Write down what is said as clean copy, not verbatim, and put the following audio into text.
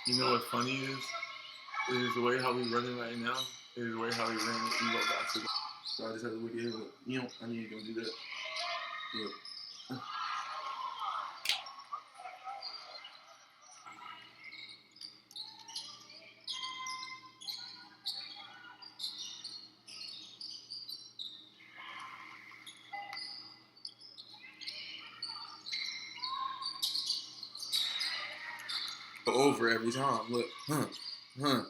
You know what's funny is the way how we running right now is the way how we ran when we go basketball. So I just had to look at him. You know, I need to go do that. Look. Over every time. Look, huh.